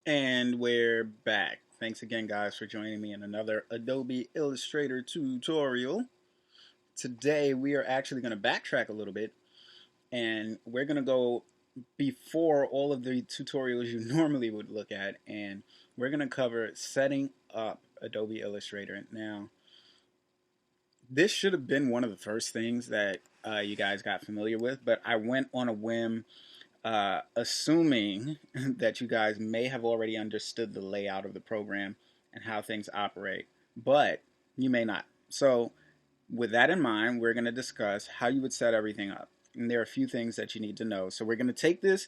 And we're back. Thanks again, guys, for joining me in another Adobe Illustrator tutorial. Today, we are actually going to backtrack a little bit, and we're going to go before all of the tutorials you normally would look at, and we're going to cover setting up Adobe Illustrator. Now, this should have been one of the first things that you guys got familiar with, but I went on a whim assuming that you guys may have already understood the layout of the program and how things operate, but you may not. So with that in mind, we're going to discuss how you would set everything up. And there are a few things that you need to know. So we're going to take this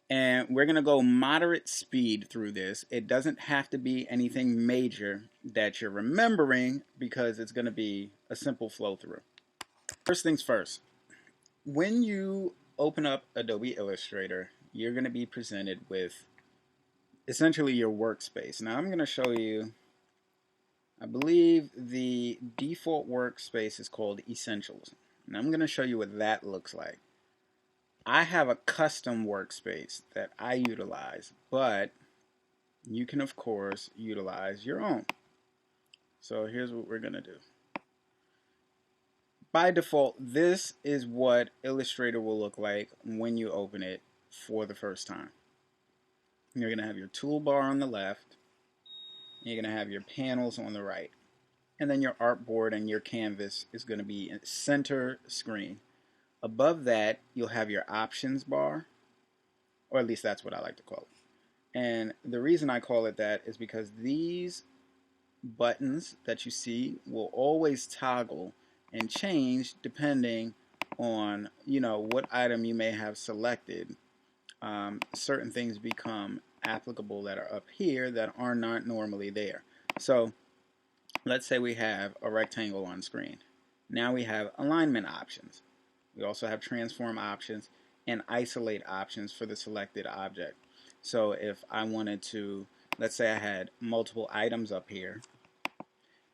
and we're going to go moderate speed through this. It doesn't have to be anything major that you're remembering because it's going to be a simple flow through. First things first, when you open up Adobe Illustrator, you're going to be presented with essentially your workspace. Now I'm going to show you, I believe the default workspace is called Essentials. And I'm going to show you what that looks like. I have a custom workspace that I utilize, but you can of course utilize your own. So here's what we're going to do. By default, this is what Illustrator will look like when you open it for the first time. You're going to have your toolbar on the left, and you're going to have your panels on the right, and then your artboard and your canvas is going to be in center screen. Above that, you'll have your options bar, or at least that's what I like to call it. And the reason I call it that is because these buttons that you see will always toggle and change depending on what item you may have selected. Certain things become applicable that are up here that are not normally there. So let's say we have a rectangle on screen. Now we have alignment options. We also have transform options and isolate options for the selected object. So if I wanted to, let's say I had multiple items up here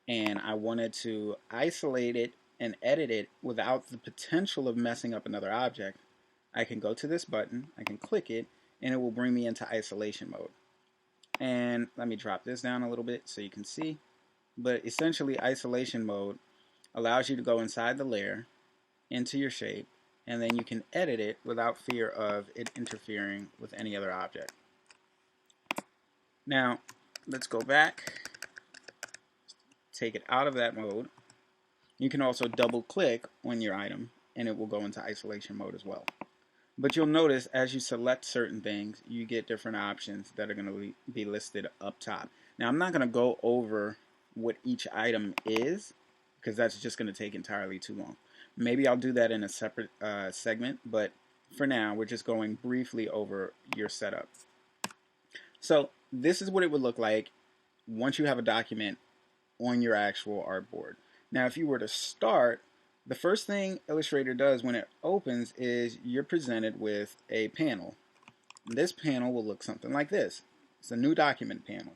and I wanted to isolate it and edit it without the potential of messing up another object, I can go to this button, I can click it, and it will bring me into isolation mode. And let me drop this down a little bit so you can see. But essentially, isolation mode allows you to go inside the layer, into your shape, and then you can edit it without fear of it interfering with any other object. Now, let's go back, take it out of that mode. You can also double click on your item and it will go into isolation mode as well. But you'll notice as you select certain things, you get different options that are going to be listed up top. Now I'm not going to go over what each item is because that's just going to take entirely too long. Maybe I'll do that in a separate segment, but for now we're just going briefly over your setup. So this is what it would look like once you have a document on your actual artboard. Now, if you were to start, the first thing Illustrator does when it opens is you're presented with a panel. This panel will look something like this. It's a new document panel.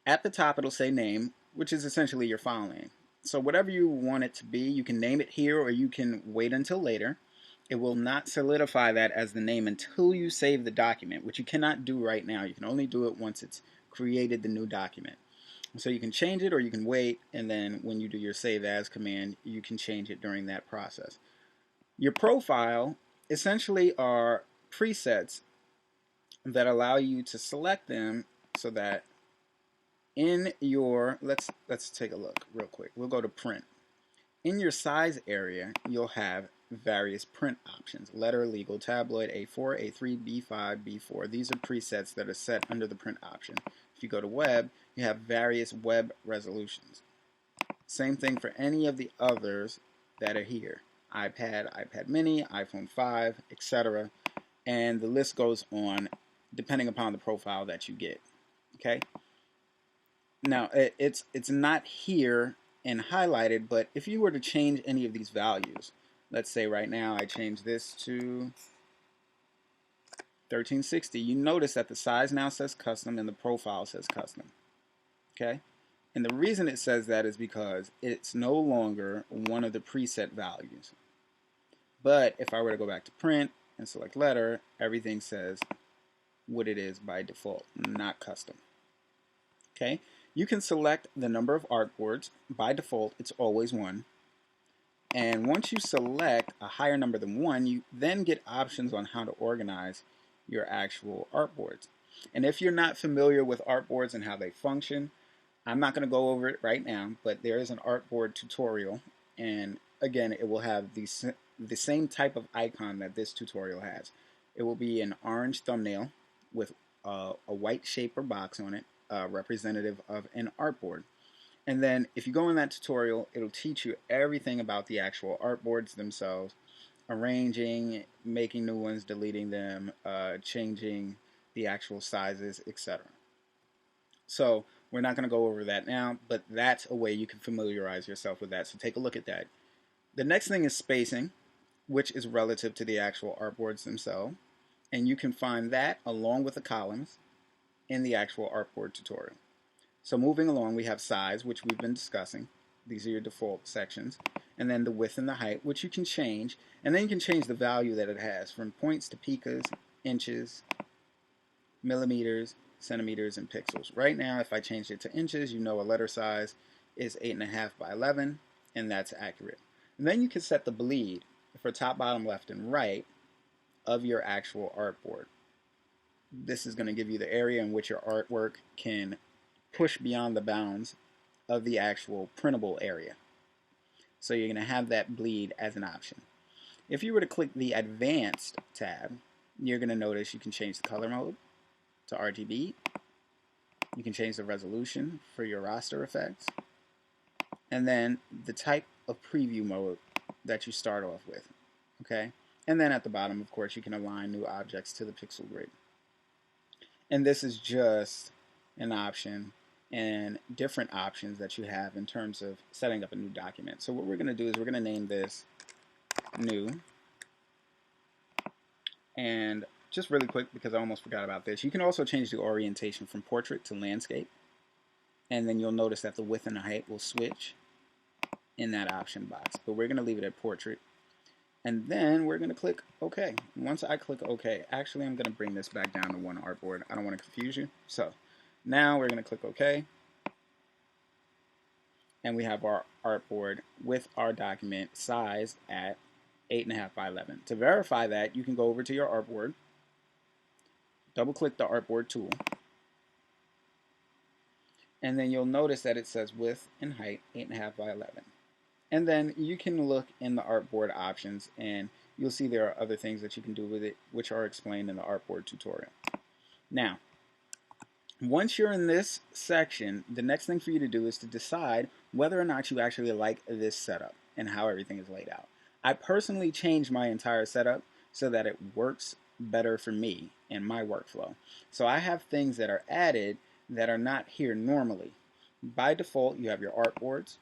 At the top, it'll say name, which is essentially your file name. So whatever you want it to be, you can name it here or you can wait until later. It will not solidify that as the name until you save the document, which you cannot do right now. You can only do it once it's created the new document. So you can change it or you can wait, and then when you do your save as command, you can change it during that process. Your profile essentially are presets that allow you to select them so that in your, let's take a look real quick. We'll go to print. In your size area, you'll have various print options: letter, legal, tabloid, A4, A3, B5, B4. These are presets that are set under the print option. If you go to web, you have various web resolutions. Same thing for any of the others that are here: iPad, iPad mini, iPhone 5, etc. And the list goes on depending upon the profile that you get. Okay. Now it's not here and highlighted, but if you were to change any of these values, let's say right now I change this to 1360, you notice that the size now says custom and the profile says custom. Okay? And the reason it says that is because it's no longer one of the preset values. But if I were to go back to print and select letter, everything says what it is by default, not custom. Okay, you can select the number of artboards. By default, it's always 1. And once you select a higher number than 1, you then get options on how to organize your actual artboards. And if you're not familiar with artboards and how they function, I'm not going to go over it right now, but there is an artboard tutorial, and again, it will have the same type of icon that this tutorial has. It will be an orange thumbnail with a white shape or box on it, representative of an artboard. And then if you go in that tutorial, it'll teach you everything about the actual artboards themselves, arranging, making new ones, deleting them, changing the actual sizes, etc. So we're not going to go over that now, but that's a way you can familiarize yourself with that. So take a look at that. The next thing is spacing, which is relative to the actual artboards themselves. And you can find that along with the columns in the actual artboard tutorial. So moving along, we have size, which we've been discussing. These are your default sections. And then the width and the height, which you can change. And then you can change the value that it has from points to picas, inches, millimeters, centimeters, and pixels. Right now, if I changed it to inches, you know a letter size is 8.5 by 11, and that's accurate. And then you can set the bleed for top, bottom, left, and right of your actual artboard. This is going to give you the area in which your artwork can push beyond the bounds of the actual printable area. So you're going to have that bleed as an option. If you were to click the Advanced tab, you're going to notice you can change the color mode to RGB. You can change the resolution for your raster effects. And then the type of preview mode that you start off with. Okay? And then at the bottom, of course, you can align new objects to the pixel grid. And this is just an option and different options that you have in terms of setting up a new document. So what we're going to do is we're going to name this new. And just really quick, because I almost forgot about this, you can also change the orientation from portrait to landscape. And then you'll notice that the width and the height will switch in that option box. But we're going to leave it at portrait. And then we're going to click OK. Once I click OK, actually I'm going to bring this back down to one artboard. I don't want to confuse you. So now we're going to click OK. And we have our artboard with our document sized at 8.5 by 11. To verify that, you can go over to your artboard, double click the artboard tool, and then you'll notice that it says width and height 8.5 by 11. And then you can look in the artboard options and you'll see there are other things that you can do with it, which are explained in the artboard tutorial. Now, once you're in this section, the next thing for you to do is to decide whether or not you actually like this setup and how everything is laid out. I personally changed my entire setup so that it works better for me and my workflow. So I have things that are added that are not here normally. By default, you have your artboards,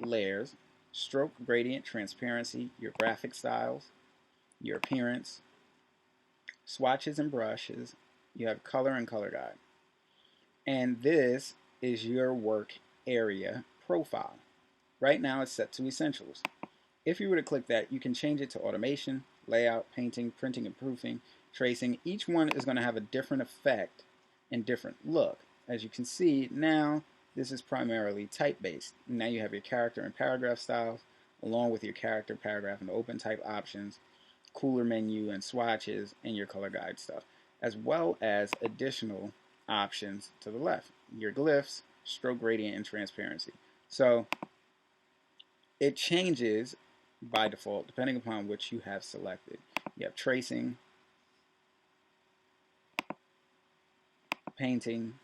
layers, stroke, gradient, transparency, your graphic styles, your appearance, swatches and brushes, you have color and color guide. And this is your work area profile. Right now it's set to essentials. If you were to click that, you can change it to automation, layout, painting, printing and proofing, tracing. Each one is going to have a different effect and different look. As you can see now, this is primarily type-based. Now you have your character and paragraph styles, along with your character, paragraph, and open type options, cooler menu and swatches, and your color guide stuff, as well as additional options to the left. Your glyphs, stroke gradient, and transparency. So it changes by default depending upon which you have selected. You have tracing, painting,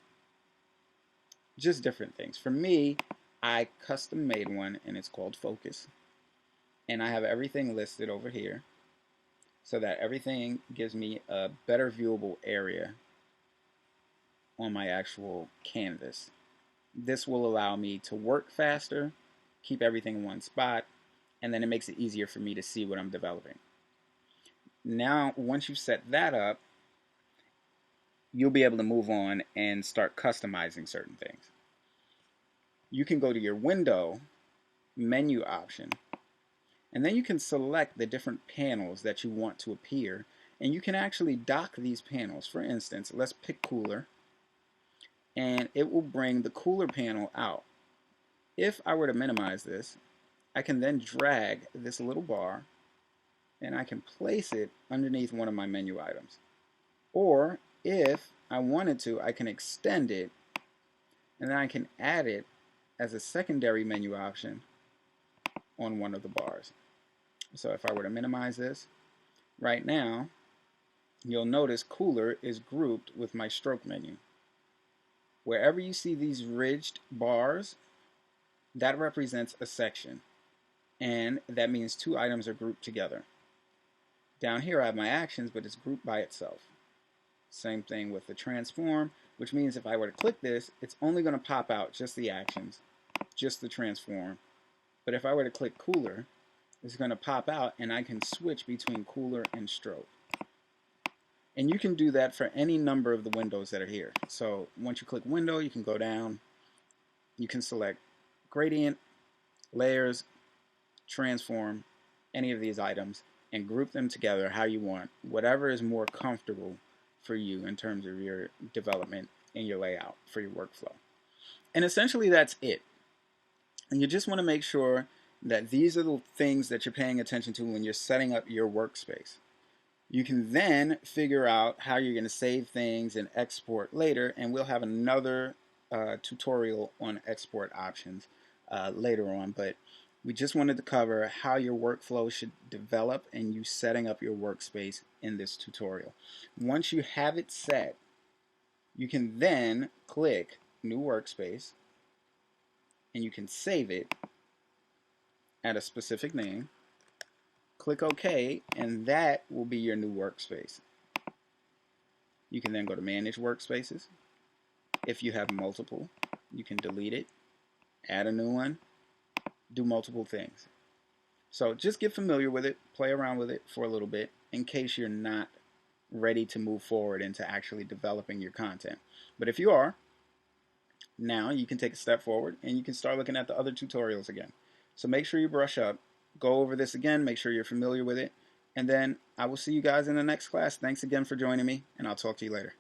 just different things. For me, I custom made one and it's called Focus. And I have everything listed over here so that everything gives me a better viewable area on my actual canvas. This will allow me to work faster, keep everything in one spot, and then it makes it easier for me to see what I'm developing. Now, once you've set that up, you'll be able to move on and start customizing certain things. You can go to your window menu option, And then you can select the different panels that you want to appear, and you can actually dock these panels. For instance, let's pick cooler, and it will bring the cooler panel out. If I were to minimize this, I can then drag this little bar and I can place it underneath one of my menu items. Or if I wanted to, I can extend it and then I can add it as a secondary menu option on one of the bars. So if I were to minimize this, right now, you'll notice cooler is grouped with my stroke menu. Wherever you see these ridged bars, that represents a section, and that means two items are grouped together. Down here I have my actions, but it's grouped by itself. Same thing with the transform, which means if I were to click this, it's only going to pop out just the actions, just the transform. But if I were to click cooler, it's going to pop out and I can switch between cooler and stroke. And you can do that for any number of the windows that are here. So once you click window, you can go down, you can select gradient, layers, transform, any of these items, and group them together how you want, whatever is more comfortable for you in terms of your development and your layout for your workflow. And essentially that's it. And you just want to make sure that these are the things that you're paying attention to when you're setting up your workspace. You can then figure out how you're going to save things and export later, and we'll have another tutorial on export options later on, but we just wanted to cover how your workflow should develop and you setting up your workspace in this tutorial. Once you have it set, you can then click New Workspace and you can save it at a specific name. Click OK, and that will be your new workspace. You can then go to Manage Workspaces. If you have multiple, you can delete it, add a new one, do multiple things. So just get familiar with it, play around with it for a little bit in case you're not ready to move forward into actually developing your content. But if you are, now you can take a step forward and you can start looking at the other tutorials again. So make sure you brush up, go over this again, make sure you're familiar with it, and then I will see you guys in the next class. Thanks again for joining me, and I'll talk to you later.